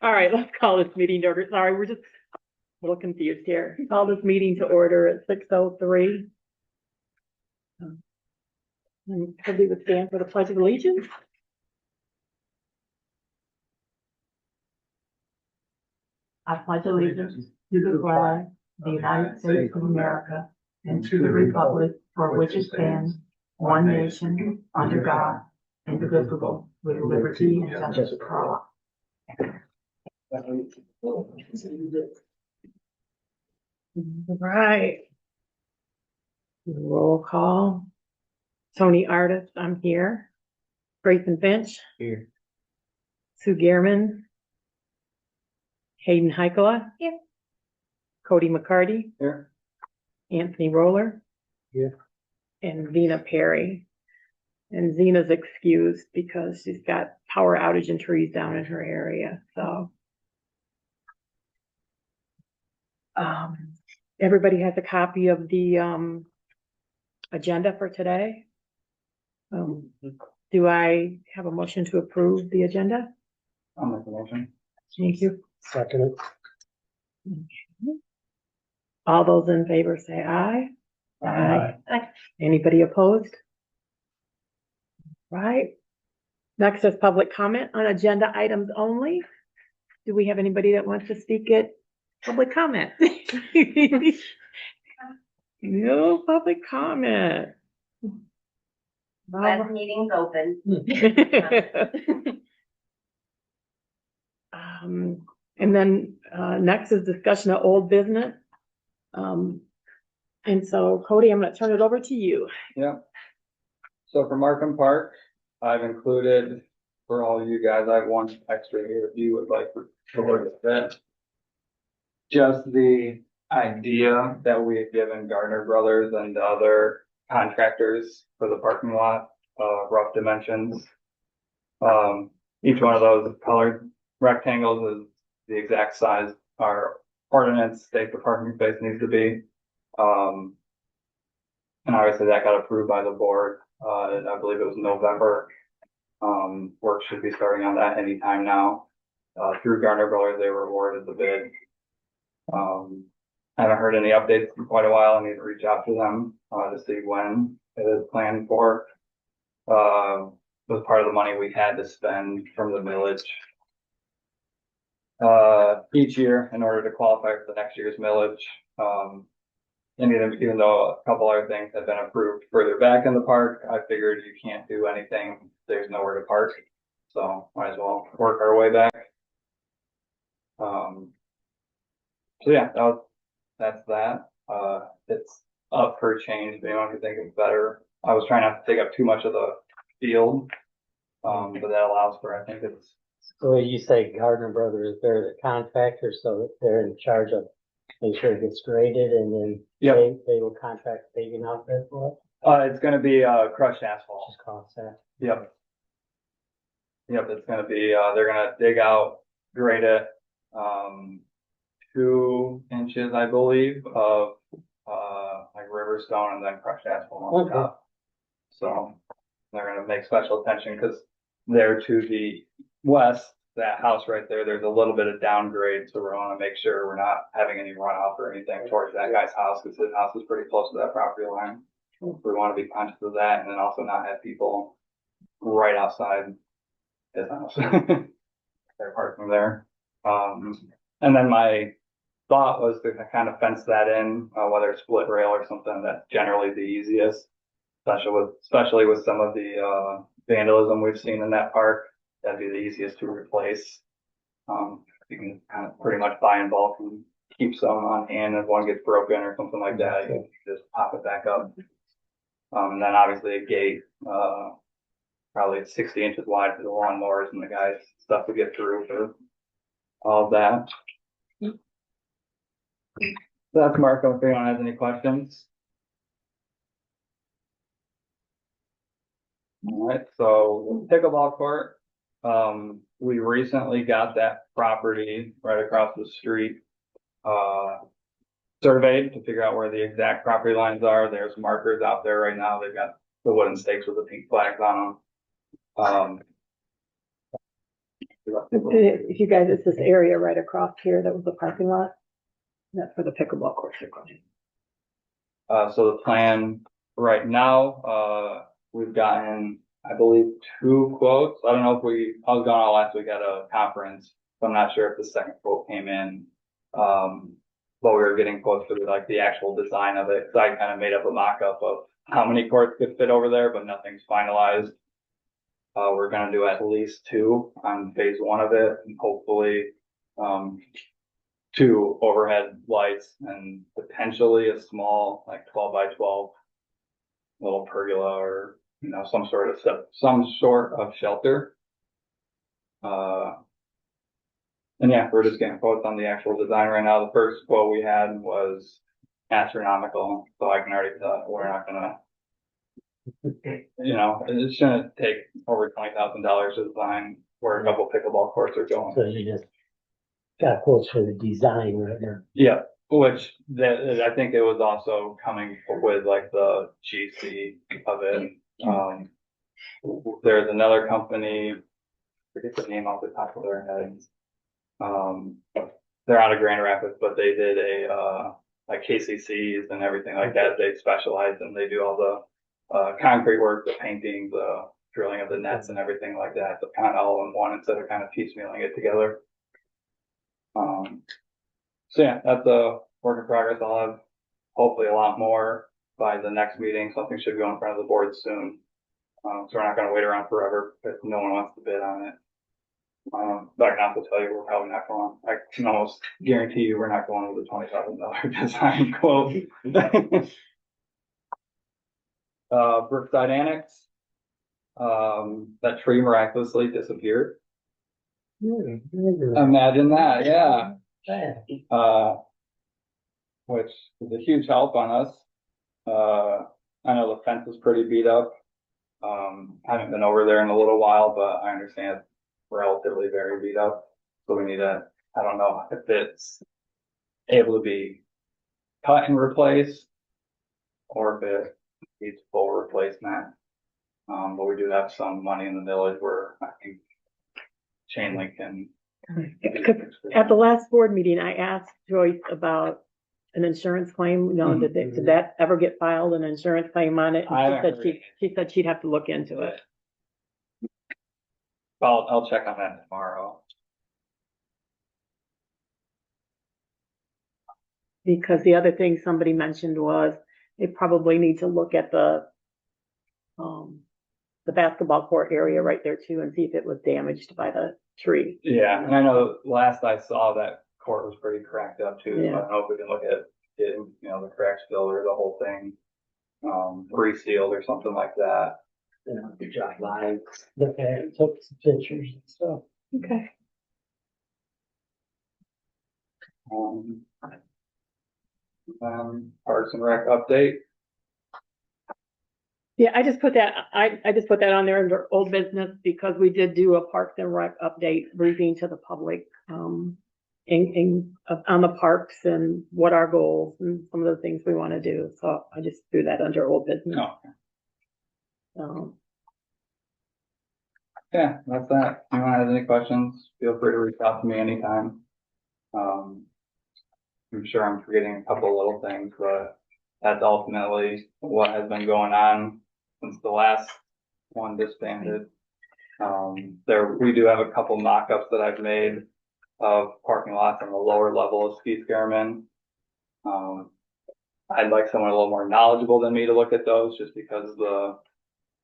All right, let's call this meeting to order. Sorry, we're just a little confused here. Call this meeting to order at 6:03. And somebody would stand for the Pledge of Allegiance. I pledge allegiance to the flag of the United States of America and to the republic for which it stands, one nation, under God, indivisible, with liberty and justice for all. Right. Roll call. Tony Artist, I'm here. Grayson Finch. Here. Sue Gehrman. Hayden Heikola. Here. Cody McCarty. Here. Anthony Roller. Here. And Zena Perry. And Zena's excused because she's got power outage and trees down in her area, so. Everybody has a copy of the, agenda for today. Do I have a motion to approve the agenda? I'll make a motion. Thank you. Second. All those in favor say aye. Aye. Anybody opposed? Right. Next is public comment on agenda items only. Do we have anybody that wants to speak at public comment? No public comment. Last meeting's open. And then next is discussion of old business. And so Cody, I'm going to turn it over to you. Yeah. So for Markham Park, I've included for all you guys, I have one extra here if you would like to look at that. Just the idea that we had given Gardner Brothers and other contractors for the parking lot, rough dimensions. Each one of those colored rectangles is the exact size our ordinance state the parking space needs to be. And obviously that got approved by the board. I believe it was November. Work should be starting on that anytime now. Through Gardner Brothers, they were awarded the bid. I haven't heard any updates in quite a while. I need to reach out to them to see when it is planned for. Was part of the money we had to spend from the village each year in order to qualify for the next year's millage. And even though a couple other things have been approved further back in the park, I figured you can't do anything. There's nowhere to park. So might as well work our way back. So yeah, that's that. It's up for change. If anyone can think of better. I was trying not to take up too much of the field. But that allows for, I think it's. So you say Gardner Brothers, they're the contractor, so that they're in charge of making sure it gets graded, and then they will contract paving out there for it? It's gonna be crushed asphalt. Just cost that. Yep. It's gonna be they're gonna dig out, grade it, 2 inches, I believe, of like river stone and then crushed asphalt on top. So they're gonna make special attention because there to the west, that house right there, there's a little bit of downgrade, so we want to make sure we're not having any runoff or anything towards that guy's house, because his house is pretty close to that property line. So we want to be conscious of that, and then also not have people right outside his house. They're parking there. And then my thought was to kind of fence that in, whether it's split rail or something. That's generally the easiest, especially with some of the vandalism we've seen in that park. That'd be the easiest to replace. You can kind of pretty much buy in bulk and keep some on hand. If one gets broken or something like that, you can just pop it back up. And then obviously a gate, probably 60 inches wide for the lawnmowers and the guys' stuff to get through for all of that. So that's Marco, if anyone has any questions. All right, so pickleball court. We recently got that property right across the street, surveyed to figure out where the exact property lines are. There's markers out there right now. They've got the wooden stakes with the pink flags on them. If you guys, it's this area right across here that was the parking lot. That's where the pickleball courts are going. So the plan right now, we've gotten, I believe, 2 quotes. I don't know if I was gone all last week at a conference, so I'm not sure if the second quote came in. But we were getting quotes for like the actual design of it. So I kind of made up a mock-up of how many courts could fit over there, but nothing's finalized. We're gonna do at least 2 on phase 1 of it, and hopefully, 2 overhead lights and potentially a small, like 12 by 12 little pergola or, some sort of shelter. And yeah, we're just getting quotes on the actual design right now. The first quote we had was astronomical, so I can already tell we're not gonna, it shouldn't take over $20,000 to design where a couple pickleball courts are going. So you just got quotes for the design right now. Yeah, which I think it was also coming with like the GC of it. There's another company, I forget the name off the top of their heads. They're out of Grand Rapids, but they did like KCCs and everything like that. They specialize and they do all the concrete work, the painting, the drilling of the nets and everything like that. So kind of all in one instead of kind of piecemealing it together. So yeah, that's a work in progress. I'll have hopefully a lot more by the next meeting. Something should go in front of the board soon. So we're not going to wait around forever if no one wants to bid on it. But I can also tell you we're probably not going. I can almost guarantee you we're not going with a $20,000 design quote. Brookside Annex. That tree miraculously disappeared. Imagine that, yeah. Which is a huge help on us. I know the fence is pretty beat up. I haven't been over there in a little while, but I understand it's relatively very beat up. So we need I don't know if it's able to be cut and replaced or if it needs full replacement. But we do have some money in the village where I think chain link can. At the last board meeting, I asked Joyce about an insurance claim. Did that ever get filed, an insurance claim on it? She said she'd have to look into it. I'll check on that tomorrow. Because the other thing somebody mentioned was they probably need to look at the basketball court area right there too and see if it was damaged by the tree. Yeah, and I know last I saw that court was pretty cracked up too. Yeah. So I don't know if we can look at getting, the cracks filled or the whole thing resealed or something like that. The dry lines. Okay, took some pictures and stuff. Okay. Parks and Rec update. Yeah, I just put that on there under old business because we did do a Parks and Rec update briefing to the public on the parks and what our goals and some of the things we want to do. So I just threw that under old business. Oh. Yeah, that's that. If anyone has any questions, feel free to reach out to me anytime. I'm sure I'm forgetting a couple of little things, but that's ultimately what has been going on since the last one disbanded. We do have a couple mock-ups that I've made of parking lots on the lower level of Ski Scareman. I'd like someone a little more knowledgeable than me to look at those just because of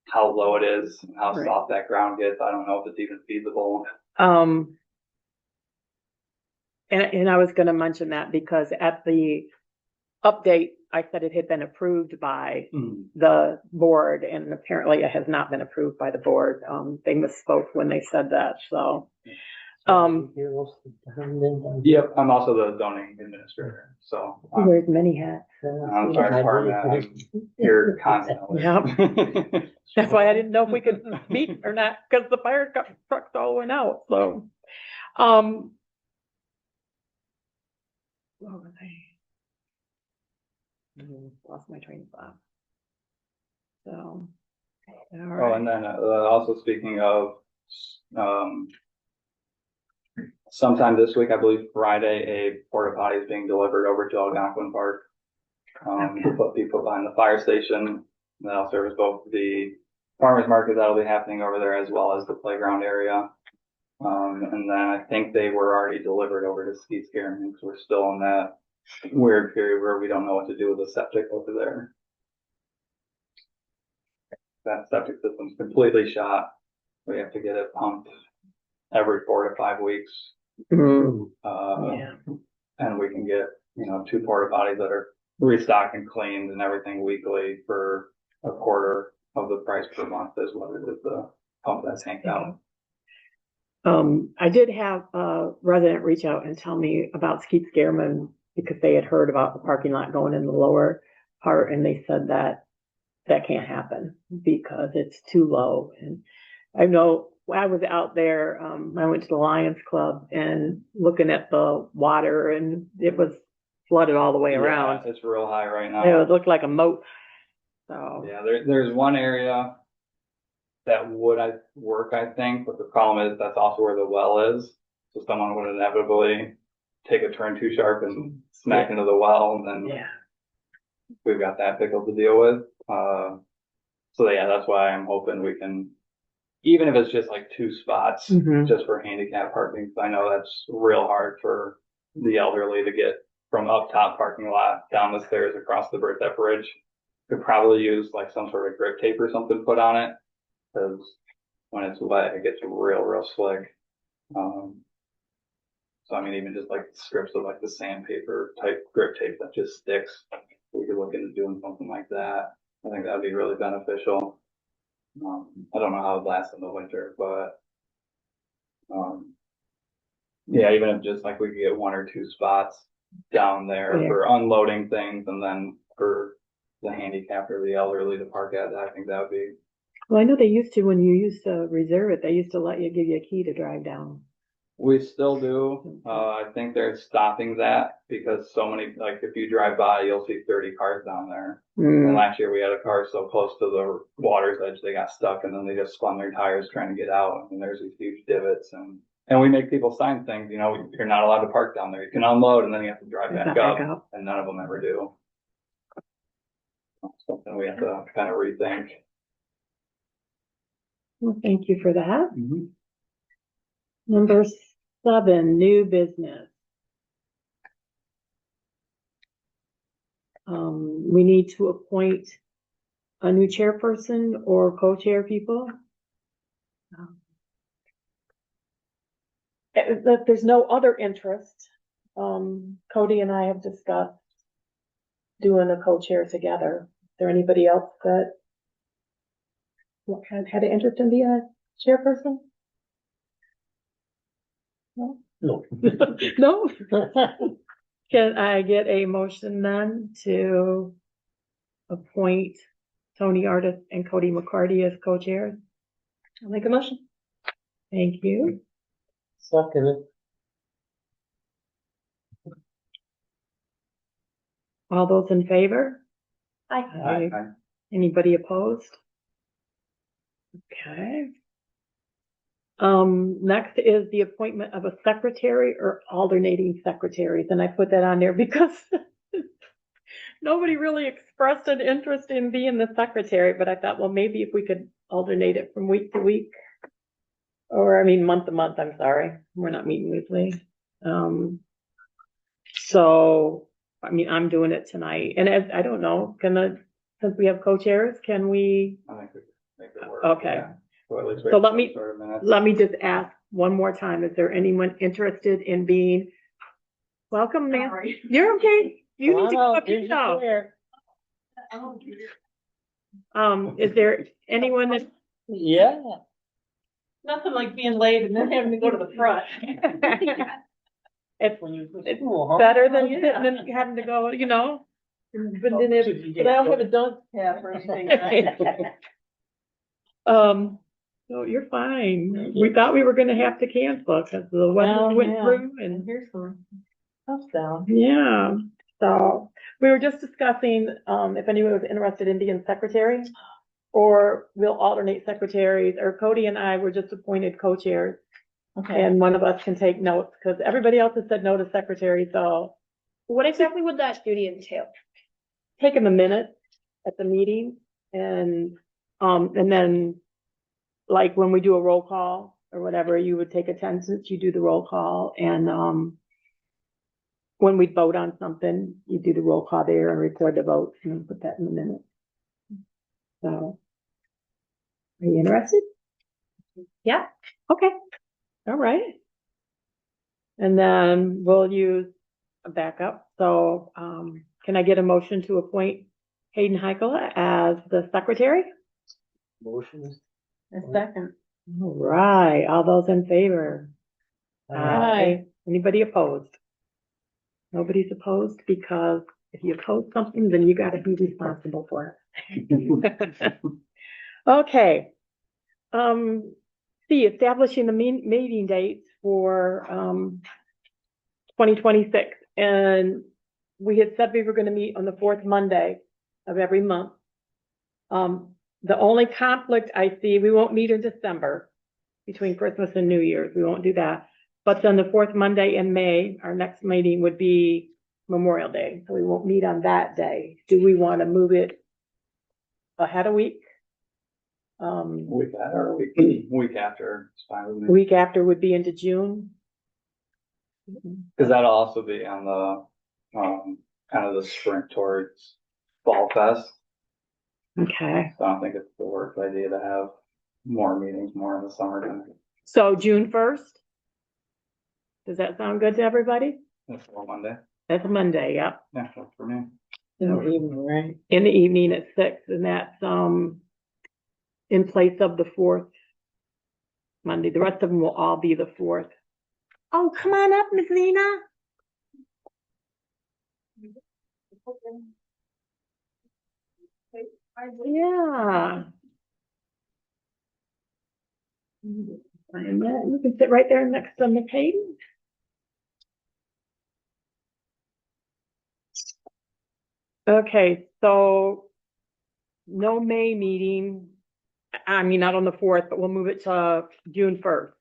how low it is and how soft that ground gets. I don't know if it's even feasible. And I was going to mention that because at the update, I said it had been approved by the board, and apparently it has not been approved by the board. They misspoke when they said that. So, yep, I'm also the zoning administrator. So he wears many hats. I'm sorry, I'm here constantly. Yep. That's why I didn't know if we could meet or not because the fire trucks all went out. So, what was I? Lost my train of thought. So, all right. Oh, and then also speaking of sometime this week, I believe Friday, a porta potty is being delivered over to Algonquin Park. To be put behind the fire station. That'll service both the farmers market that'll be happening over there as well as the playground area. And then I think they were already delivered over to Ski Scare because we're still in that weird period where we don't know what to do with the septic over there. That septic system's completely shot. We have to get it pumped every 4 to 5 weeks. Yeah. And we can get, 2 porta potties that are restocked and cleaned and everything weekly for a quarter of the price per month is what it is to pump that tank out. I did have a resident reach out and tell me about Skeet Scareman because they had heard about the parking lot going in the lower part, and they said that can't happen because it's too low. And I know I was out there, I went to the Lions Club and looking at the water, and it was flooded all the way around. Yeah, it's real high right now. It looked like a moat. So yeah, there's one area that would work, I think, but the problem is that's also where the well is. So someone would inevitably take a turn too sharp and smack into the well, and then we've got that pickle to deal with. So yeah, that's why I'm hoping we can, even if it's just like 2 spots, just for handicap parking. I know that's real hard for the elderly to get from up top parking lot down the stairs across the bridge. Could probably use like some sort of grip tape or something put on it, because when it's wet, it gets real slick. So I mean, even just like strips of like the sandpaper type grip tape that just sticks, we could look into doing something like that. I think that'd be really beneficial. I don't know how it lasts in the winter, but yeah, even if just like we could get 1 or 2 spots down there for unloading things, and then for the handicapped or the elderly to park at, I think that would be. well, I know they used to, when you used to reserve it, they used to give you a key to drive down. We still do. I think they're stopping that because so many, like if you drive by, you'll see 30 cars down there. And last year we had a car so close to the water's edge, they got stuck, and then they just spun their tires trying to get out. And there's these huge divots, and we make people sign things, you're not allowed to park down there. You can unload and then you have to drive back up, and none of them ever do. Something we have to kind of rethink. Well, thank you for that. Number 7, new business. We need to appoint a new chairperson or co-chair people. If there's no other interest, Cody and I have discussed doing a co-chair together. Is there anybody else that had an interest in being a chairperson? No. No. Can I get a motion then to appoint Tony Artis and Cody McCarty as co-chairs? I'll make a motion. Thank you. Second. All those in favor? Aye. Aye. Anybody opposed? Okay. Next is the appointment of a secretary or alternating secretaries, and I put that on there because nobody really expressed an interest in being the secretary, but I thought, well, maybe if we could alternate it from week to week, or I mean, month to month, I'm sorry. We're not meeting weekly. So, I mean, I'm doing it tonight, and I don't know, since we have co-chairs, can we? I think we can make it work. Okay. Yeah. So at least we So have let some me- sort of minutes. Let me just ask one more time, is there anyone interested in being, welcome, ma'am. Sorry. You're okay. You need to come up Here's your yourself. chair. Is there anyone that, Yeah. Nothing like being late and then having to go to the front. it's Cool, huh? better than Yeah. sitting and having to go, But then but I don't have a dog cap or anything. So you're fine. We thought we were gonna have to cancel because the weather went through and. Here's some stuff down. Yeah, so we were just discussing, if anyone was interested in being secretary, or we'll alternate secretaries, or Cody and I were just appointed co-chairs. Okay. and one of us can take notes, because everybody else has said no to secretary, so What exactly would that duty entail? take them a minute at the meeting, and then, like, when we do a roll call or whatever, you would take attendance, you do the roll call, and, when we vote on something, you do the roll call there and record the votes, and then put that in the minute. So, are you interested? Yeah. Okay, all right. And then we'll use a backup, so, can I get a motion to appoint Hayden Heikkila as the secretary? Motions? A second. All right, all those in favor? Aye. Anybody opposed? Nobody's opposed, because if you oppose something, then you gotta be responsible for it. Okay. C, establishing the meeting dates for, 2026. And we had said we were gonna meet on the fourth Monday of every month. The only conflict I see, we won't meet in December between Christmas and New Year's. We won't do that. But then the fourth Monday in May, our next meeting would be Memorial Day. So we won't meet on that day. Do we want to move it ahead a week? Week after, it's fine with me. Week after would be into June. Cause that'll also be on the, kind of the sprint towards Fall Fest. Okay. So I don't think it's the worst idea to have more meetings more in the summertime. So June 1st? Does that sound good to everybody? That's for Monday. That's a Monday, yep. Yeah, that's for me. In the evening, right? In the evening at 6, and that's, in place of the fourth Monday. The rest of them will all be the fourth. Oh, come on up, Miss Lena. Yeah. And you can sit right there next to Miss Hayden. Okay, so no May meeting. I mean, not on the 4th, but we'll move it to June 1st.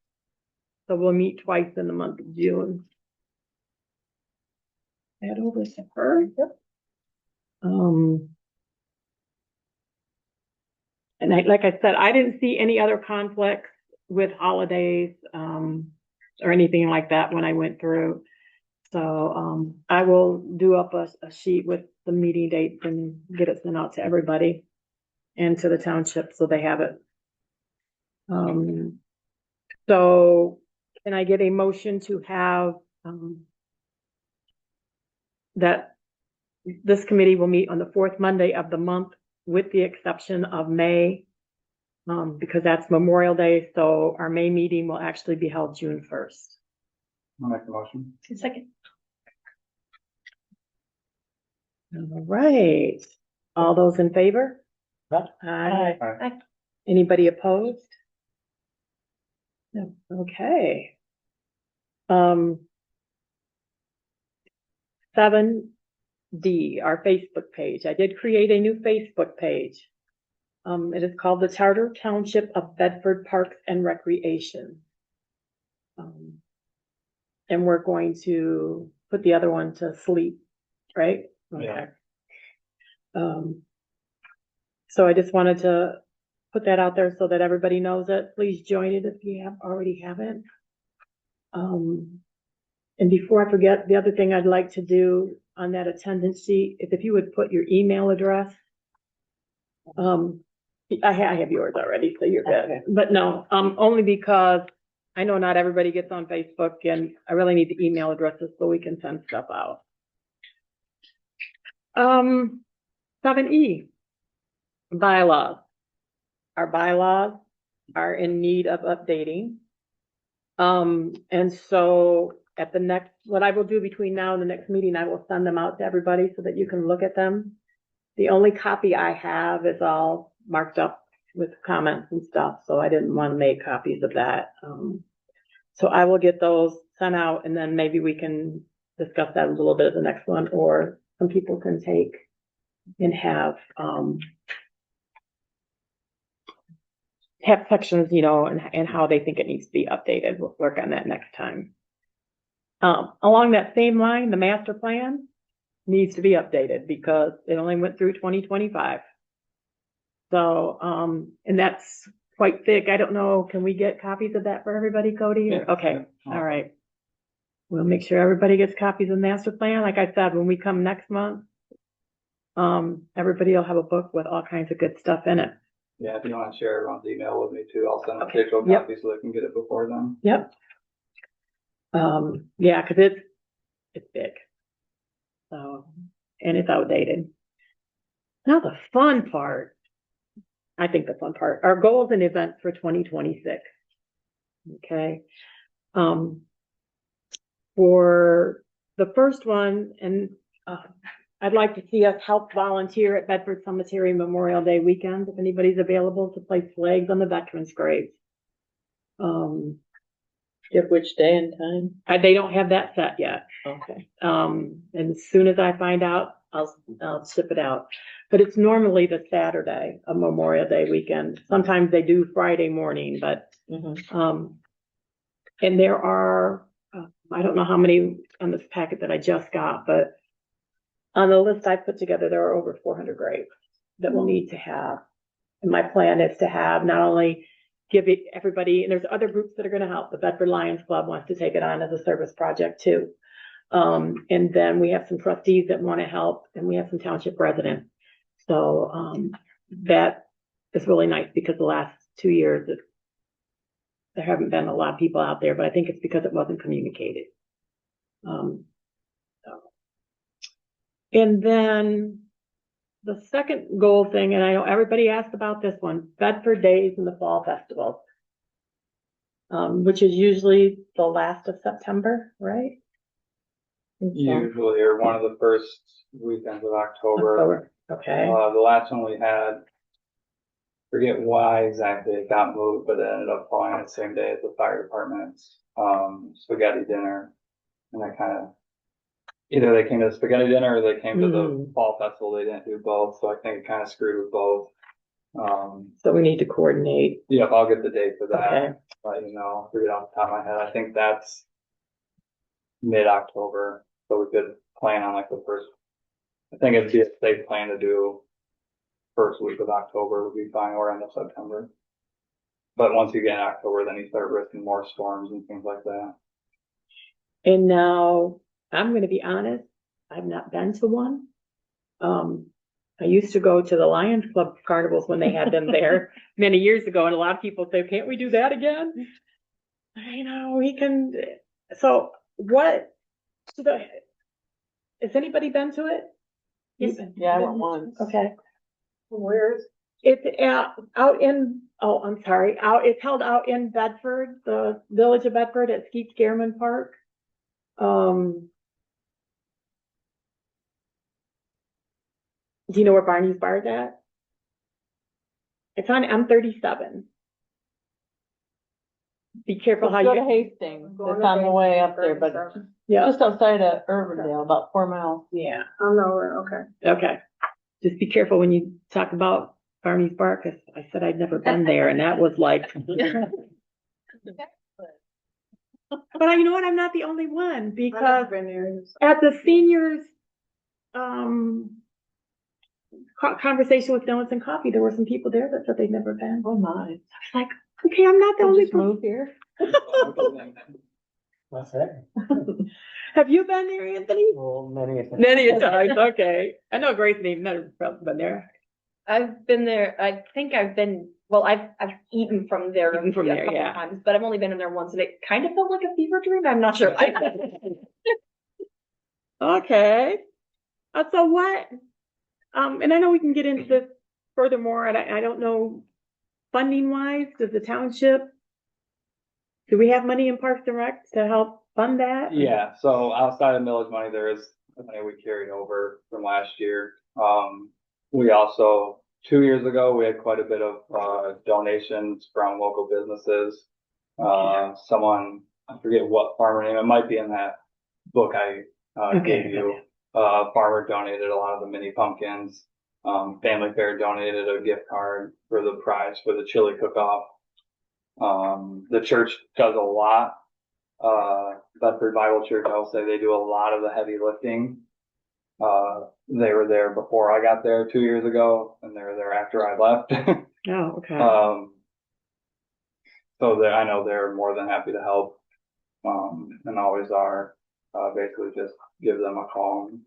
So we'll meet twice in the month of June. Head over to her. And like I said, I didn't see any other conflicts with holidays, or anything like that when I went through. So, I will do up a sheet with the meeting dates and get it sent out to everybody and to the township so they have it. So can I get a motion to have, that this committee will meet on the fourth Monday of the month, with the exception of May, because that's Memorial Day, so our May meeting will actually be held June 1st. I'll make the motion. Second. All right, all those in favor? Aye. Aye. Anybody opposed? No, okay. 7D, our Facebook page. I did create a new Facebook page. It is called the Charter Township of Bedford Parks and Recreation. And we're going to put the other one to sleep, right? Yeah. Okay. So I just wanted to put that out there so that everybody knows it. Please join it if you already haven't. And before I forget, the other thing I'd like to do on that attendance sheet is if you would put your email address. I have yours already, so you're good. Okay. But no, only because I know not everybody gets on Facebook, and I really need the email addresses so we can send stuff out. 7E, bylaws. Our bylaws are in need of updating. And so at the next, what I will do between now and the next meeting, I will send them out to everybody so that you can look at them. The only copy I have is all marked up with comments and stuff, so I didn't want to make copies of that. So I will get those sent out, and then maybe we can discuss that a little bit at the next one, or some people can take and have, have sections, you know, and how they think it needs to be updated. We'll work on that next time. Along that same line, the master plan needs to be updated because it only went through 2025. So, and that's quite thick. I don't know, can we get copies of that for everybody, Cody? Yeah. Okay, all right. We'll make sure everybody gets copies of the master plan. Like I said, when we come next month, everybody will have a book with all kinds of good stuff in it. Yeah, if you want to share everyone's email with me too, I'll send a Okay. digital Yep. copy so they can get it before then. Yep. Yeah, cause it's big. So, and it's outdated. Now the fun part, I think the fun part, our goals and events for 2026. Okay. For the first one, and I'd like to see us help volunteer at Bedford Cemetery Memorial Day weekend, if anybody's available to place flags on the veterans' graves. Give which day and time? They don't have that set yet. Okay. And as soon as I find out, I'll ship it out. But it's normally the Saturday of Memorial Day weekend. Sometimes they do Friday morning, but, and there are, I don't know how many on this packet that I just got, but on the list I put together, there are over 400 graves that we'll need to have. And my plan is to have not only give it everybody, and there's other groups that are going to help. The Bedford Lions Club wants to take it on as a service project too. And then we have some trustees that want to help, and we have some township residents. So that is really nice because the last 2 years, there haven't been a lot of people out there, but I think it's because it wasn't communicated. And then the second goal thing, and I know everybody asked about this one, Bedford Days and the Fall Festival, which is usually the last of September, right? Usually, or one of the first weekends of October. Okay. The last one we had, forget why exactly it got moved, but it ended up falling on the same day as the fire department's spaghetti dinner. And I kind of, either they came to the spaghetti dinner or they came to the fall festival. They didn't do both, so I think it kind of screwed with both. So we need to coordinate. Yep, I'll get the date for that. Okay. But I'll read it off the top of my head. I think that's mid-October, so we could plan on like the first. I think it'd be a safe plan to do first week of October would be fine, or end of September. But once you get in October, then you start risking more storms and things like that. And now I'm going to be honest, I've not been to one. I used to go to the Lions Club carnivals when they had them there many years ago, and a lot of people say, "Can't we do that again?" I know we can. So what? Has anybody been to it? Yes. Yeah, I went once. Okay. Where's? It's out in, oh, I'm sorry, it's held out in Bedford, the village of Bedford at Skeet Scareman Park. Do you know where Barney's Bar is at? It's on M37. Be careful how Go you to Hastings. It's on the way up there, but yeah. just outside of Urbandale, about 4 miles. Yeah. Oh, no, okay. Okay. Just be careful when you talk about Barney's Bar, because I said I'd never been there, and that was like. But you know what? I'm not the only one, because at the seniors, conversation with Donuts and Coffee, there were some people there that said they'd never been. Oh my. I was like, okay, I'm not the only Just person. move here. What's that? Have you been there, Anthony? Well, many. Many times, okay. I know Grace and Eve never been there. I've been there, I think I've been, well, I've eaten from there Eaten from a there, couple yeah. times, but I've only been in there once, and it kind of felt like a fever dream. I'm not sure. Okay. So what, and I know we can get into this furthermore, and I don't know, funding wise, does the township, do we have money in Parks and Rec to help fund that? Yeah, so outside of millage money, there is money we carried over from last year. We also, 2 years ago, we had quite a bit of donations from local businesses. Someone, I forget what farmer name, it might be in that book I gave you. Farmer donated a lot of the mini pumpkins. Family Fair donated a gift card for the prize for the chili cook-off. The church does a lot. Bedford Bible Church, I'll say they do a lot of the heavy lifting. They were there before I got there 2 years ago, and they were there after I left. Oh, okay. So I know they're more than happy to help, and always are. Basically just give them a call, and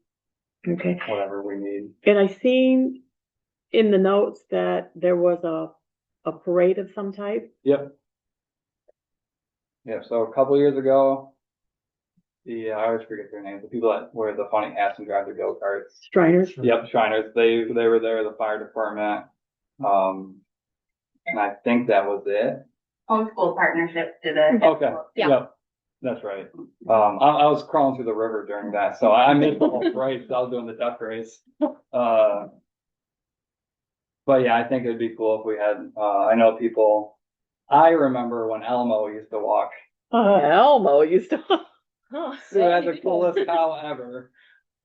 Okay. whatever we need. And I seen in the notes that there was a parade of some type. Yep. Yeah, so a couple years ago, I always forget their names, the people that wear the funny hats and drive the go-karts. Shriners. Yep, Shriners, they were there, the fire department, and I think that was it. Homeschool Partnership did it. Okay, Yeah. yep, that's right. I was crawling through the river during that, so I missed the whole race, I was doing the duck race. But yeah, I think it'd be cool if we had, I know people, I remember when Elmo used to walk. Elmo used to. Huh. Who had the coolest cow ever.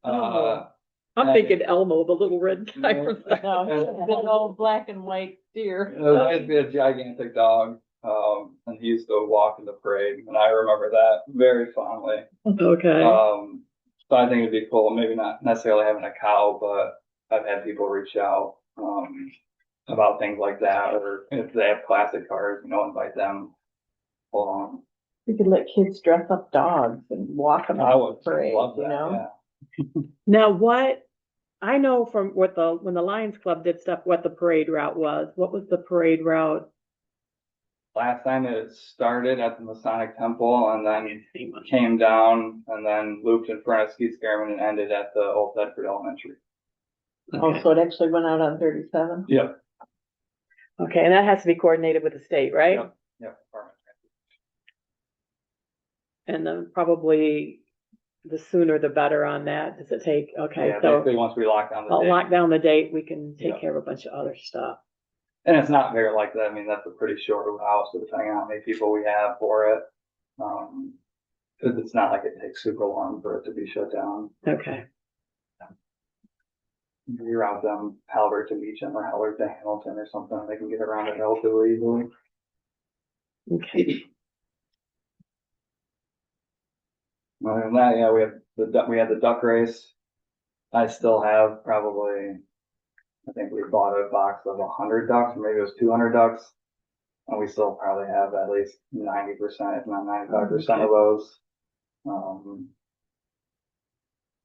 I'm thinking Elmo, the little red guy from. No, big old black and white deer. It was supposed to be a gigantic dog, and he used to walk in the parade, and I remember that very fondly. Okay. So I think it'd be cool, maybe not necessarily having a cow, but I've had people reach out, about things like that, or if they have classic cars, invite them along. We could let kids dress up dogs and walk them I on would the parade, love that, you know? yeah. Now, what I know from when the Lions Club did stuff, what the parade route was. What was the parade route? Last time it started at the Masonic Temple and then came down and then looped in front of Ski Scarman and ended at the Old Bedford Elementary. Oh, so it actually went out on 37? Yep. Okay, and that has to be coordinated with the state, right? Yep. Yep. And then probably the sooner the better on that. Does it take? Okay, Yeah, so basically once we lock down the I'll date. lock down the date. We can take Yeah. care of a bunch of other stuff. And it's not very like that. I mean, that's a pretty short route, so depending on how many people we have for it, because it's not like it takes super long for it to be shut down. Okay. Reroute them Halbert to Beecham or Halbert to Hamilton or something. They can get around it relatively easily. Okay. Other than that, yeah, we had the duck race. I still have probably, I think we bought a box of 100 ducks, or maybe it was 200 ducks. And we still probably have at least 90%, if not 95% of those.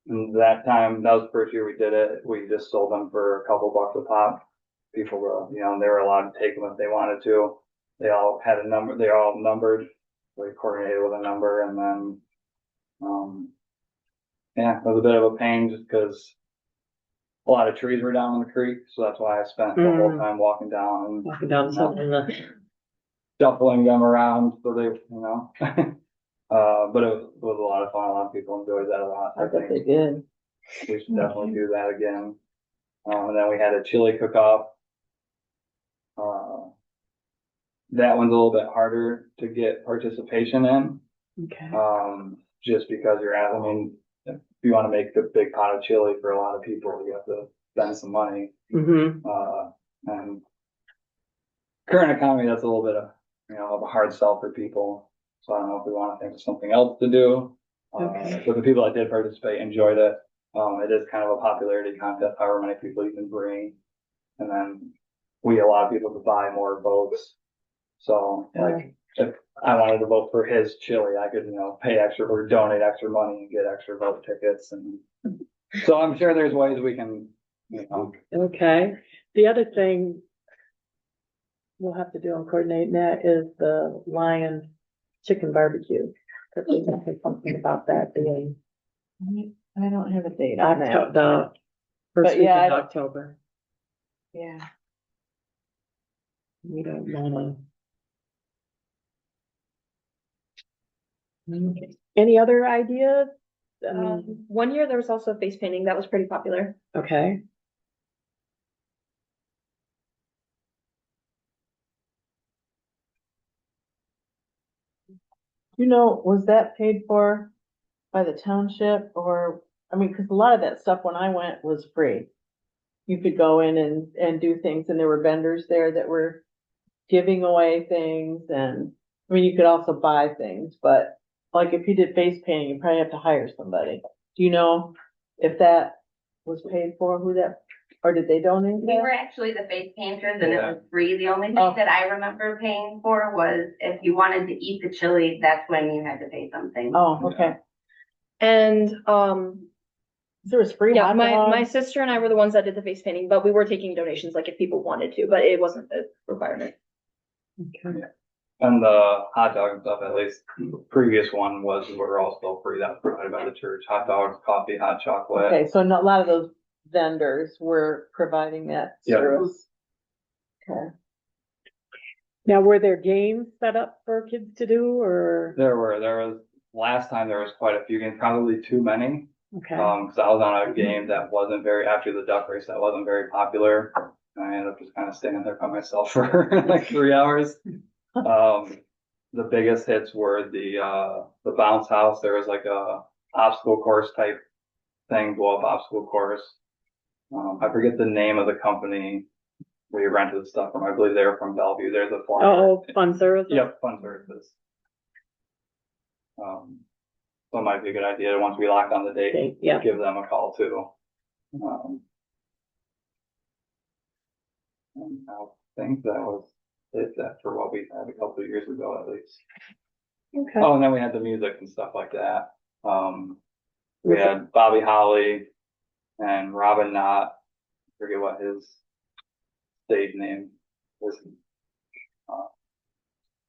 And that time, that was the first year we did it. We just sold them for a couple bucks a pop. People were, they were allowed to take them if they wanted to. They all had a number, they all numbered. We coordinated with a number, and then, yeah, it was a bit of a pain just because a lot of trees were down in the creek, so that's why I spent the whole time walking down and Walking down something. shuffling them around so they, but it was a lot of fun. A lot of people enjoyed that a lot. I bet they did. We should definitely do that again. And then we had a chili cook-off. That one's a little bit harder to get participation in. Okay. Just because if you want to make the big pot of chili for a lot of people, you have to spend some money. Mm-hmm. And current economy, that's a little bit of a hard sell for people. So I don't know if we want to think of something else to do. Okay. But the people that did participate enjoyed it. It is kind of a popularity contest, however many people you can bring. And then we allow people to buy more votes. So if I wanted to vote for his chili, I could, pay extra or donate extra money and get extra vote tickets. And so I'm sure there's ways we can, Okay. The other thing we'll have to do on coordinating that is the Lions chicken barbecue. Because we mentioned something about that being I don't have a date on that. the first But week yeah, of October. Yeah. We don't wanna. Okay. Any other ideas? One year there was also face painting. That was pretty popular. Okay. Was that paid for by the township or, because a lot of that stuff when I went was free. you could go in and do things, and there were vendors there that were giving away things, and, I mean, you could also buy things, but like if you did face painting, you probably have to hire somebody. Do you know if that was paid for, who that, or did they donate We that? were actually the face painters and it Yeah. was free. The only thing Oh. that I remember paying for was if you wanted to eat the chili, that's when you had to pay something. Oh, okay. And, There was free yeah, hot my dogs. sister and I were the ones that did the face painting, but we were taking donations, like if people wanted to, but it wasn't a requirement. Okay. And the hot dog and stuff, at least the previous one were all still free. That was provided by the church. Hot dogs, coffee, hot chocolate. Okay, so a lot of those vendors were providing that Yeah. service. Okay. Now, were there games set up for kids to do, or? There was, last time there was quite a few games, probably too many. Okay, Cause I was on a game that wasn't very, after the duck race, that wasn't very popular. I ended up just kind of standing there by myself for like 3 hours. The biggest hits were the bounce house. There was like a obstacle course type thing, blow up obstacle course. I forget the name of the company where you rented the stuff from. I believe they were from Bellevue. There's a flyer. oh, fun service? Yep, fun services. So it might be a good idea once we lock on the date, Okay, yeah. give them a call too. And I think that was it for what we had a couple of years ago at least. Okay. Oh, and then we had the music and stuff like that. We had Bobby Holly and Robin Knott. I forget what his stage name was.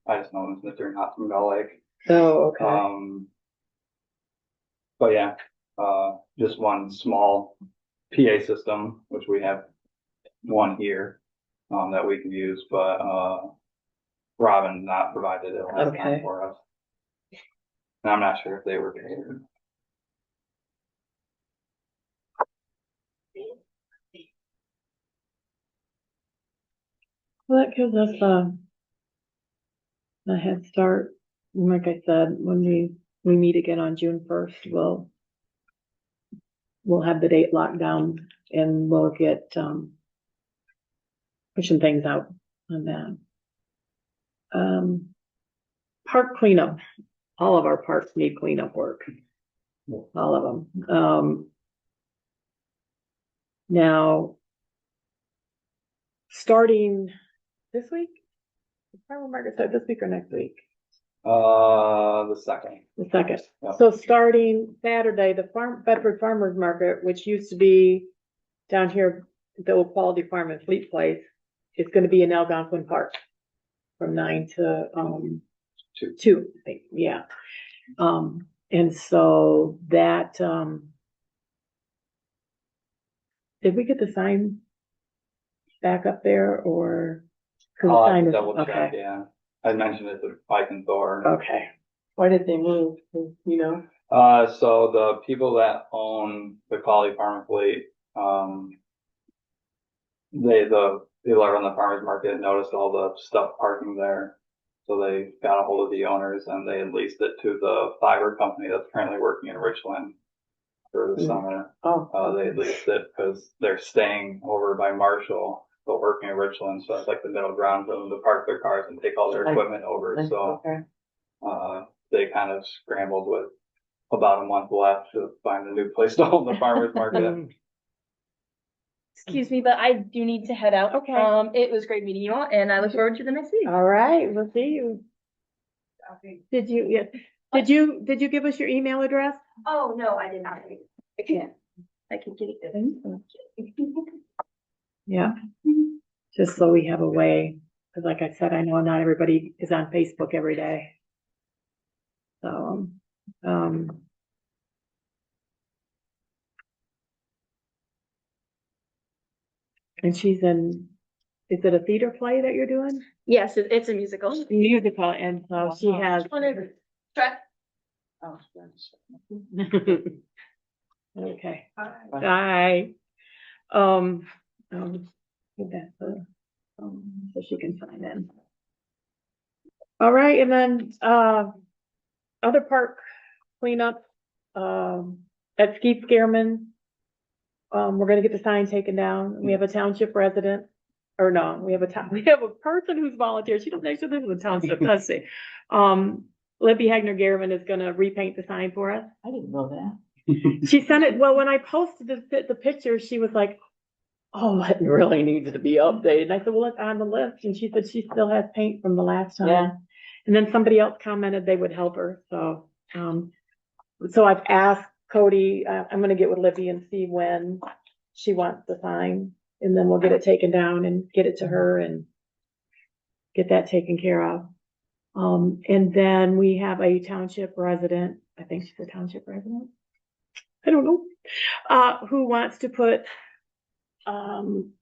I just know him as Mr. Knott from Bell Lake. Oh, okay. But yeah, just one small PA system, which we have one here, that we can use, but, Robin not provided it last time Okay. for us. And I'm not sure if they were paid. Well, that gives us a head start. Like I said, when we meet again on June 1st, we'll have the date locked down and we'll get, pushing things out on that. Park cleanup. All of our parks need cleanup work. All of them. Now, starting this week? Farmer Market said this week or next week? The second. The second. Yeah. So starting Saturday, the Bedford Farmers Market, which used to be down here, at the old Quality Farm and Fleet Place, is gonna be in Algonquin Park from 9 to, 2, I think, yeah. And so that, did we get the sign back up there or? 'cause the I'll have sign to is- double check, okay, yeah. I mentioned it to Pike and Thor. okay. Why did they move? You know? So the people that own the Quality Farm and Fleet, the people that run the farmers market noticed all the stuff parking there. So they got a hold of the owners and they leased it to the fiber company that's currently working in Richland for the summer. Oh. They leased it because they're staying over by Marshall, but working in Richland. So it's like the middle ground for them to park their cars and take all their equipment over. So, Okay. they kind of scrambled with about a month left to find a new place to hold the farmers market. Excuse me, but I do need to head out. Okay. It was great meeting you all, and I look forward to the next week. All right, we'll see you. Did you, yeah, did you give us your email address? Oh, no, I did not. I can get it. Yeah. Just so we have a way, because like I said, I know not everybody is on Facebook every day. So, and she's in, is it a theater play that you're doing? Yes, it's a musical. Musical, and so she has. Track. Okay. Bye. Give that so she can sign in. All right, and then, other park cleanup, at Skeet Scareman. we're gonna get the sign taken down. We have a township resident, or no, we have a person who's volunteered. She doesn't actually live in the township, let's see. Libby Hagner Garman is gonna repaint the sign for us. I didn't know that. She sent it, well, when I posted the picture, she was like, oh, it really needs to be updated. And I said, well, it's on the list. And she said she still has paint from the last time. Yeah. And then somebody else commented they would help her. So, so I've asked Cody, I'm gonna get with Libby and see when she wants the sign. And then we'll get it taken down and get it to her and get that taken care of. And then we have a township resident, I think she's a township resident. I don't know, who wants to put,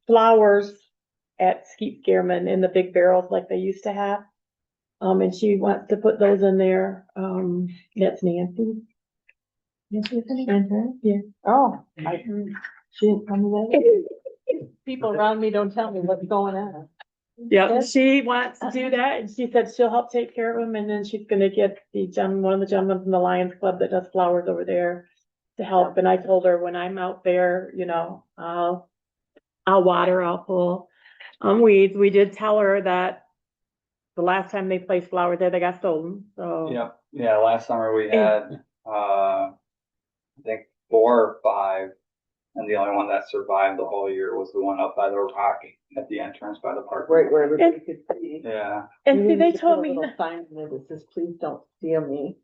flowers at Skeet Scareman in the big barrels like they used to have. And she wants to put those in there. That's Nancy. Nancy, is it? Yeah. Oh, she didn't tell me that. People around me don't tell me what's going on. Yeah, she wants to do that, and she said she'll help take care of them, and then she's gonna get one of the gentlemen from the Lions Club that does flowers over there to help. And I told her when I'm out there, you know, I'll water, I'll pull weeds. We did tell her that the last time they placed flowers there, they got stolen. So Yep. Yeah, last summer we had, I think 4 or 5, and the only one that survived the whole year was the one up by the rock at the entrance by the park. Right where everybody could see. Yeah. and see, We they need to put a told me little sign in there that says, please don't steal me.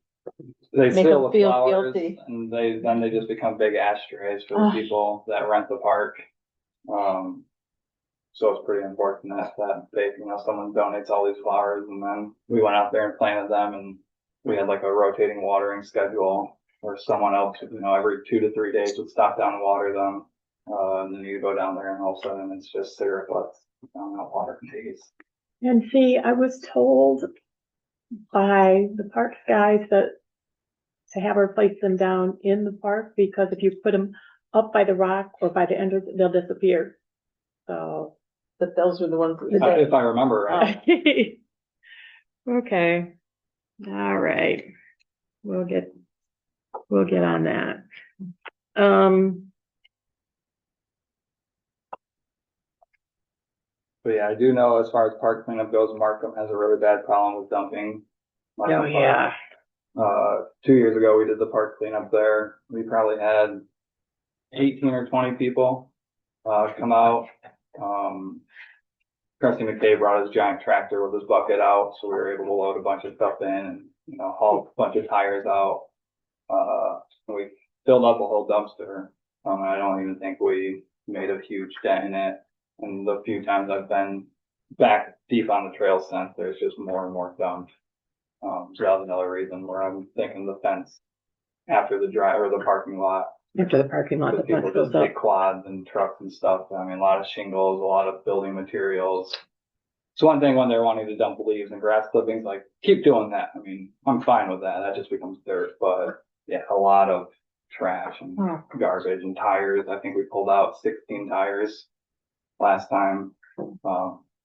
They Make steal them the feel flowers, guilty. and they just become big ashtrays for the people that rent the park. So it's pretty important that they, you know, someone donates all these flowers, and then we went out there and planted them, and we had like a rotating watering schedule where someone else, you know, every 2 to 3 days would stop down and water them. And then you go down there and all of a sudden it's just cigarette butts, not water trees. And see, I was told by the parks guys that to have her place them down in the park, because if you put them up by the rock or by the entrance, they'll disappear. So, But those were the ones. If I remember right. okay, all right, we'll get on that. But yeah, I do know as far as park cleanup goes, Markham has a really bad problem with dumping. Oh, yeah. 2 years ago, we did the park cleanup there. We probably had 18 or 20 people, come out. Krusty McKay brought his giant tractor with his bucket out, so we were able to load a bunch of stuff in and, you know, haul a bunch of tires out. We filled up a whole dumpster. I don't even think we made a huge dent in it. And the few times I've been back deep on the trail since, there's just more and more dumped. So that's another reason where I'm thinking the fence after the drive or the parking lot. After the parking lot, the Because fence people goes just up. take quads and trucks and stuff. I mean, a lot of shingles, a lot of building materials. It's one thing when they're wanting to dump leaves and grass clippings, like, keep doing that. I mean, I'm fine with that. That just becomes dirt. But yeah, a lot of trash and garbage and tires. I think we pulled out 16 tires last time.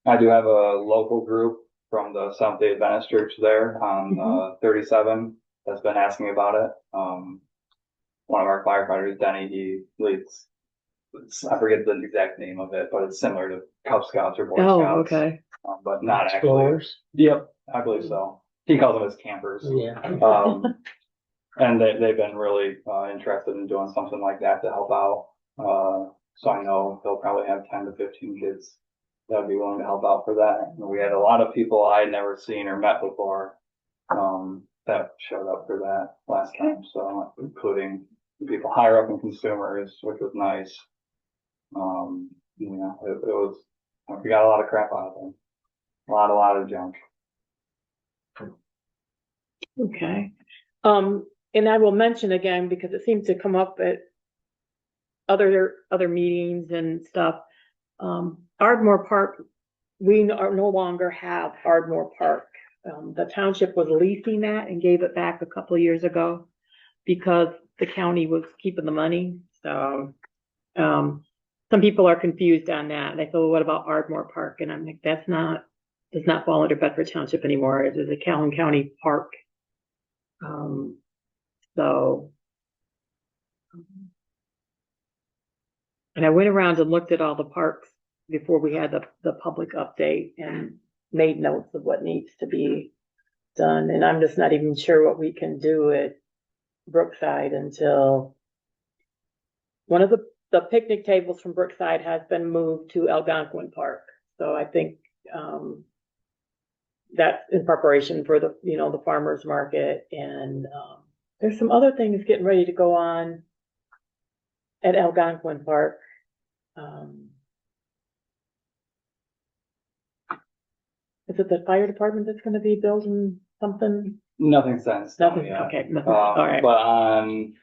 I do have a local group from the Seventh-day Adventist Church there on 37 that's been asking about it. One of our firefighters, Denny, he leads, I forget the exact name of it, but it's similar to Cub Scouts or Boy Scouts. Oh, okay. But not actually. Explorers. Yep, I believe so. He calls them as campers. Yeah. And they've been really interested in doing something like that to help out. So I know they'll probably have 10 to 15 kids that would be willing to help out for that. And we had a lot of people I had never seen or met before that showed up for that last time. So including people higher up in consumers, which was nice. You know, it was, we got a lot of crap out of them. A lot of junk. Okay. And I will mention again, because it seems to come up at other meetings and stuff. Ardmore Park, we no longer have Ardmore Park. The township was leasing that and gave it back a couple of years ago because the county was keeping the money. So, some people are confused on that. They say, well, what about Ardmore Park? And I'm like, does not fall under Bedford Township anymore. It is a Calhoun County park. So And I went around and looked at all the parks before we had the public update and made notes of what needs to be done. And I'm just not even sure what we can do at Brookside until one of the picnic tables from Brookside has been moved to Algonquin Park. So I think, that's in preparation for the, the farmer's market, and, there's some other things getting ready to go on at Algonquin Park. Is it the fire department that's gonna be building something? Nothing since. Nothing, yet. okay, nothing, all right. But on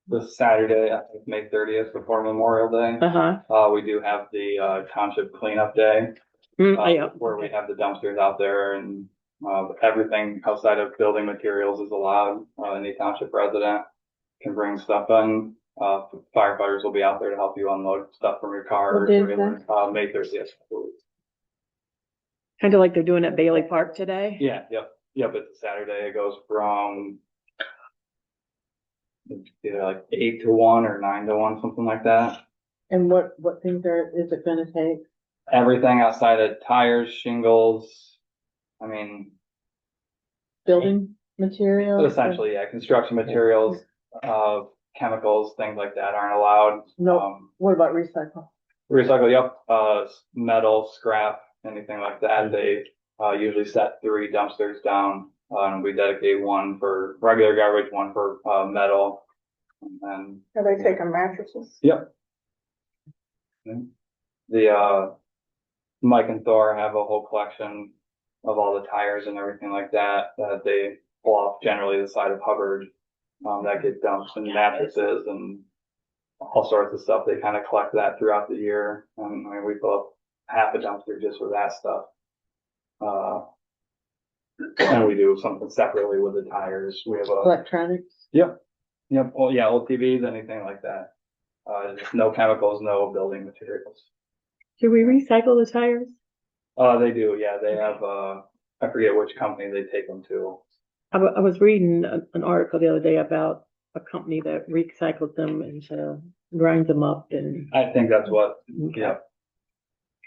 the Saturday, I think May 30th before Memorial Day, Uh-huh. we do have the Township Cleanup Day. Yeah. Where we have the dumpsters out there, and everything outside of building materials is allowed. Any township resident can bring stuff in. Firefighters will be out there to help you unload stuff from your car. What day is May 30th. Kind of like they're doing at Bailey Park today. Yeah, yep. It's a Saturday. It goes from either like 8 to 1 or 9 to 1, something like that. And what things is it gonna take? Everything outside of tires, shingles. I mean, Building materials? essentially, yeah, construction materials, chemicals, things like that aren't allowed. No, what about recycle? Recycle, yep, metal, scrap, anything like that. They, usually set 3 dumpsters down, and we dedicate one for regular garbage, one for, metal. And then, Are they taking mattresses? yep. The, Mike and Thor have a whole collection of all the tires and everything like that, that they pull off generally the side of Hubbard, that get dumped, and mattresses and all sorts of stuff. They kind of collect that throughout the year. I mean, we fill up half a dumpster just for that stuff. And we do something separately with the tires. We have a, Electronics? yep. Well, yeah, old TVs, anything like that. Just no chemicals, no building materials. Do we recycle the tires? They do, yeah. They have, I forget which company they take them to. I was reading an article the other day about a company that recycled them and grinds them up and. I think that's what, yeah.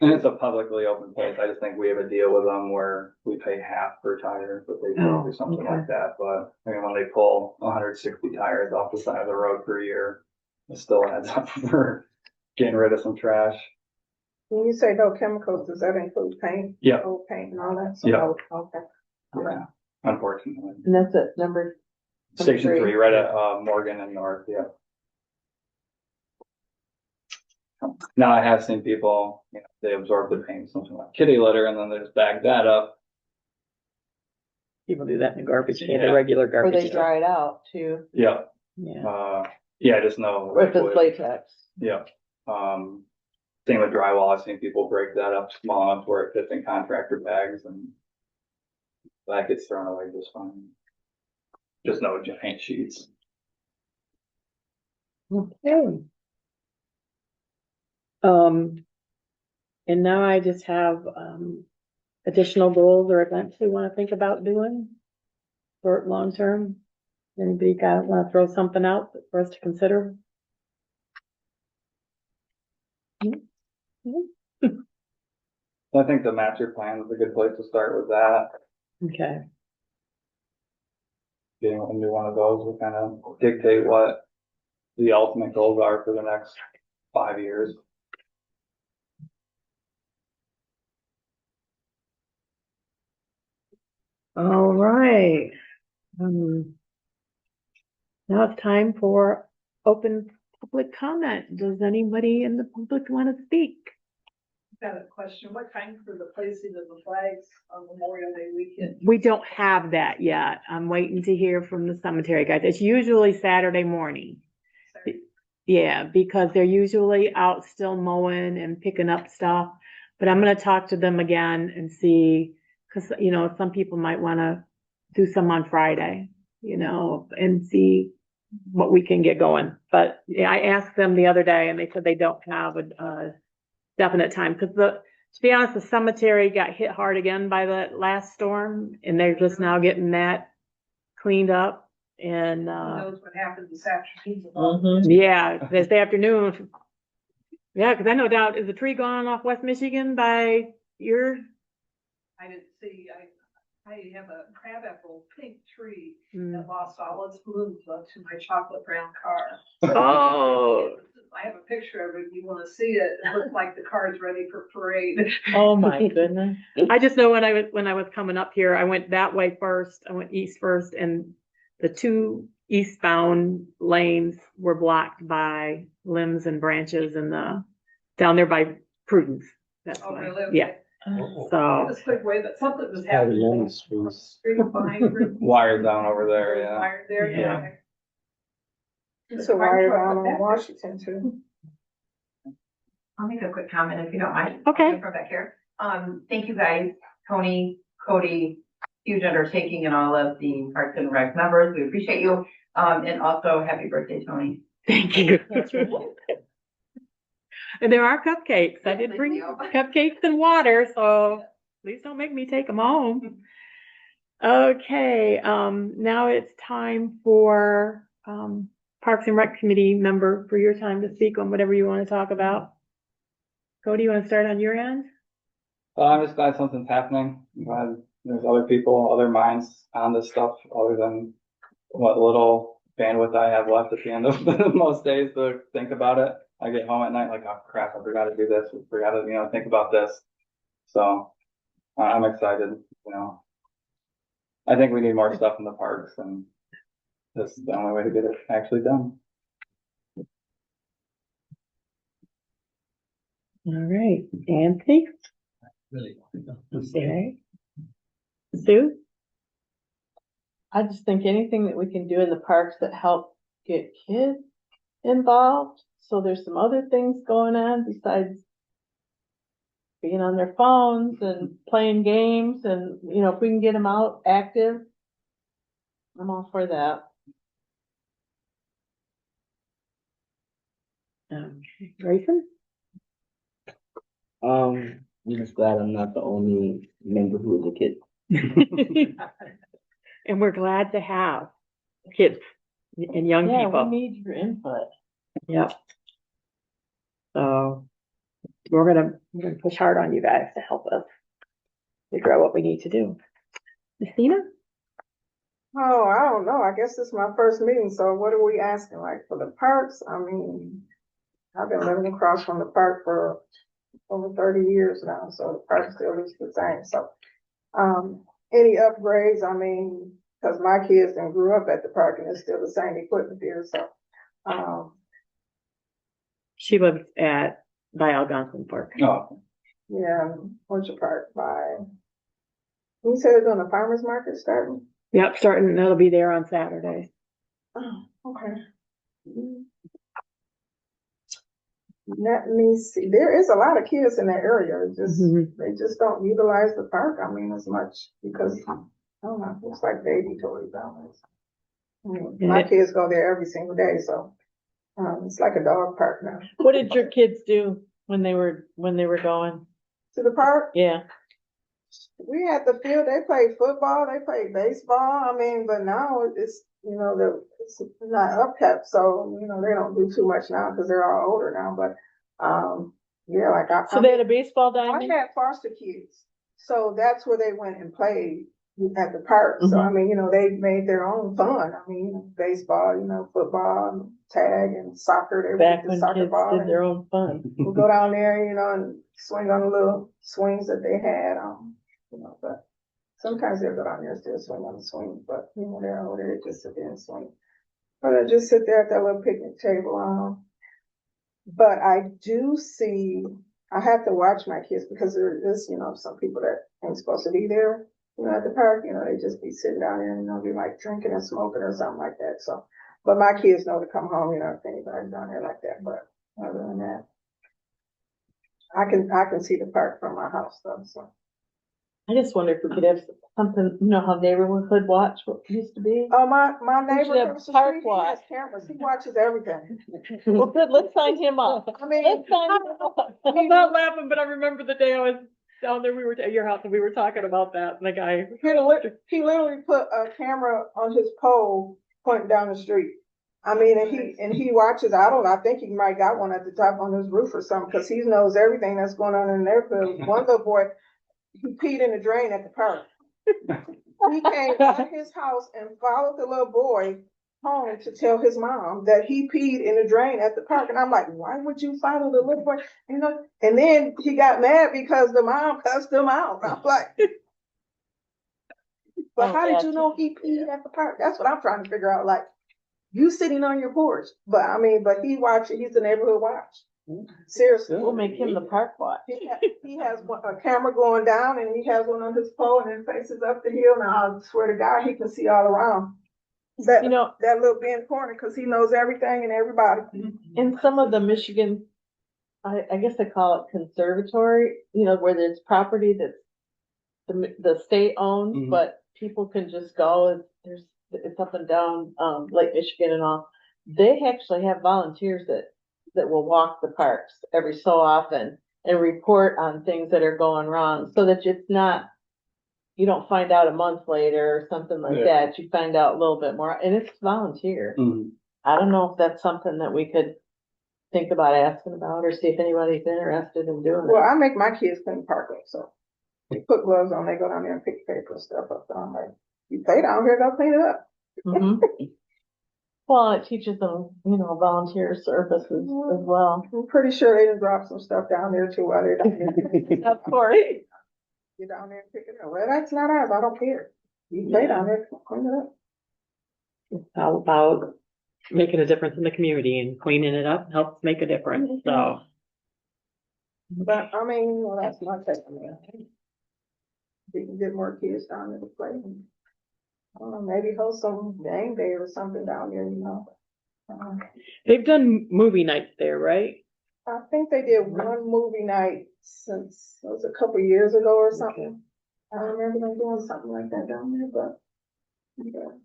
And it's a publicly open place. I just think we have a deal with them where we pay half per tire, but they Oh, do something okay. like that. But I mean, when they pull 160 tires off the side of the road per year, it still adds up for getting rid of some trash. When you say no chemicals, does that include paint? Yeah. Old paint and all that? Yeah. Okay. Yeah, unfortunately. And that's it, number Station 3, 3. right at Morgan and North, yeah. Now I have seen people, they absorb the paint, something like kitty litter, and then they just bag that up. People do that in the garbage can, Yeah. the regular Or garbage. they can. dry it out too, Yeah, Yeah. yeah, just know. or if it's latex. Yeah, same with drywall. I've seen people break that up small enough where it fits in contractor bags, and that gets thrown away just fine. Just no giant sheets. Okay. And now I just have, additional goals or events we want to think about doing for long term. Anybody want to throw something out for us to consider? I think the master plan is a good place to start with that. Okay. Getting into one of those will kind of dictate what the ultimate goals are for the next 5 years. All right. Now it's time for open public comment. Does anybody in the public want to speak? Got a question. What time for the placing of the flags on Memorial Day weekend? We don't have that yet. I'm waiting to hear from the cemetery guys. It's usually Saturday morning. Saturday. Yeah, because they're usually out still mowing and picking up stuff. But I'm gonna talk to them again and see, cause some people might wanna do some on Friday, and see what we can get going. But yeah, I asked them the other day and they said they don't have a definite time, because to be honest, the cemetery got hit hard again by the last storm, and they're just now getting that cleaned up. And Who knows what happened this afternoon? yeah, this afternoon, Yeah, cause I know down, is the tree gone off West Michigan by your, I didn't see, I have a crabapple pink tree Mm. that lost all its blooms onto my chocolate brown car. Oh, I have a picture of it, if you wanna see it, it looks like the car is ready for parade. Oh, my goodness. I just know when I was coming up here, I went that way first, I went east first, and the two eastbound lanes were blocked by limbs and branches and down there by Prudence. That's Oh, why, really? yeah, It so, was a quick way, but something was How the happening. young streets. Street behind. Wired down over there, yeah. Wired there, Yeah. yeah. It's a wire down on Washington too. I'll make a quick comment if you don't mind. Okay. From back here. Thank you guys, Tony, Cody, huge undertaking and all of the Parks and Rec members. We appreciate you. And also happy birthday, Tony. thank you. That's right. And there are cupcakes. I did Yes, bring thank you. cupcakes and water, so please don't make me take them home. Okay, now it's time for, Parks and Rec Committee member for your time to speak on whatever you want to talk about. Cody, you want to start on your end? I'm just glad something's happening. I'm glad there's other people, other minds on this stuff other than what little bandwidth I have left at the end of most days to think about it. I get home at night like, oh crap, I forgot to do this, I forgot to, think about this. So I'm excited, I think we need more stuff in the parks and this is the only way to get it actually done. All right, Anthony? Okay. Sue? I just think anything that we can do in the parks that help get kids involved. So there's some other things going on besides being on their phones and playing games and, if we can get them out active, I'm all for that. Okay, Grayson? I'm just glad I'm not the only member who is a kid. And we're glad to have kids and young Yeah, people. we need your input. Yep. So we're gonna push hard on you guys to help us figure out what we need to do. Christina? Oh, I don't know. I guess this is my first meeting, so what are we asking? Like for the parks? I mean, I've been living across from the park for over 30 years now, so the park still is the same. So, any upgrades? I mean, because my kids didn't grew up at the park and it's still the same equipment there, so, She lives by Algonquin Park. Oh, yeah, Orchard Park by, you said they're doing a farmer's market starting? Yep, that'll be there on Saturday. Oh, okay. Let me see. There is a lot of kids in that area. They just don't utilize the park. I mean, as much because I don't know. It's like baby toys down there. My kids go there every single day, so it's like a dog park now. What did your kids do when they were going? To the park? Yeah. We had the field. They played football. They played baseball. I mean, but now it's it's not upkept, so they don't do too much now because they're all older now. But yeah, like So they had a baseball diamond? I had foster kids, so that's where they went and played at the park. So I mean, they made their own fun. I mean, baseball, football, tag, and soccer. They Back would when do soccer kids ball did their own fun. we'll go down there, and swing on the little swings that they had. But sometimes they'll go down there and still swing on the swings. But they're older, they just sit there and swing. Or they just sit there at that little picnic table. But I do see. I have to watch my kids because there is, some people that ain't supposed to be there, at the park. They just be sitting down there and be like drinking and smoking or something like that. So, but my kids know to come home, if anybody's down there like that. But other than that, I can see the park from my house though. So. I just wonder if we could have something, how neighborhood watch what used to be. Oh, my We neighbor should have across the park street, he watch. has cameras. He watches everything. Well, good, let's sign him up. I mean, Let's sign him up. I'm not laughing, but I remember the day I was down there, we were at your house and we were talking about that, and the guy. he literally put a camera on his pole pointing down the street. I mean, and he watches, I don't know, I think he might got one at the top on his roof or something, cause he knows everything that's going on in there. One little boy, he peed in the drain at the park. He came out of his house and followed the little boy home to tell his mom that he peed in the drain at the park. And I'm like, why would you follow the little boy? You know, and then he got mad because the mom cussed him out. I'm like, but how did you know he peed at the park? That's what I'm trying to figure out. Like, you sitting on your porch, but I mean, but he's the neighborhood watch. Seriously. We'll make him the park watch. He has a camera going down and he has one on his pole and it faces up the hill. Now, I swear to God, he can see all around that, that little bend corner, because he knows everything and everybody. In some of the Michigan, I guess they call it conservatory, where there's property that's the state owns, but people can just go, it's up and down, Lake Michigan and all. They actually have volunteers that will walk the parks every so often and report on things that are going wrong, so that it's not, you don't find out a month later or something like that. You find out a little bit more, and it's volunteer. I don't know if that's something that we could think about asking about, or see if anybody's interested in doing it. Well, I make my kids clean the park up, so they put gloves on, they go down there and pick paper and stuff up. So I'm like, you play down here, go clean it up. Well, it teaches them, volunteer services as well. I'm pretty sure they didn't drop some stuff down there too while they're down there. Of course. Get down there and pick it up. Well, that's not ours. I don't care. You play down there, clean it up. It's all about making a difference in the community, and cleaning it up helps make a difference, so. But I mean, well, that's my take on it. We can get more kids down there to play. I don't know, maybe host some game day or something down there, They've done movie nights there, right? I think they did one movie night since, it was a couple years ago or something. I remember them doing something like that down there, but. Yeah.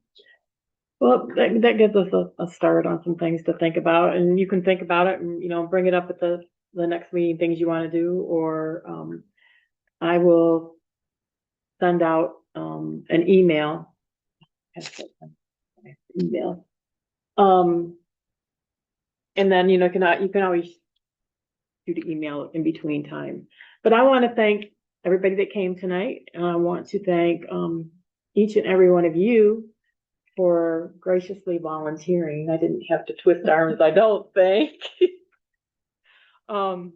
Well, that gives us a start on some things to think about, and you can think about it and, bring it up at the next meeting, things you want to do, or, I will send out, an email. And then, you can always shoot an email in between time. But I want to thank everybody that came tonight, and I want to thank, each and every one of you for graciously volunteering. I didn't have to twist arms, I don't think. And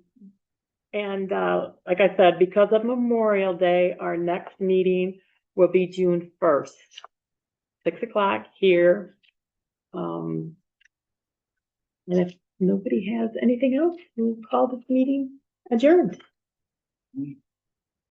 like I said, because of Memorial Day, our next meeting will be June 1st, 6 o'clock here. And if nobody has anything else, we'll call this meeting adjourned.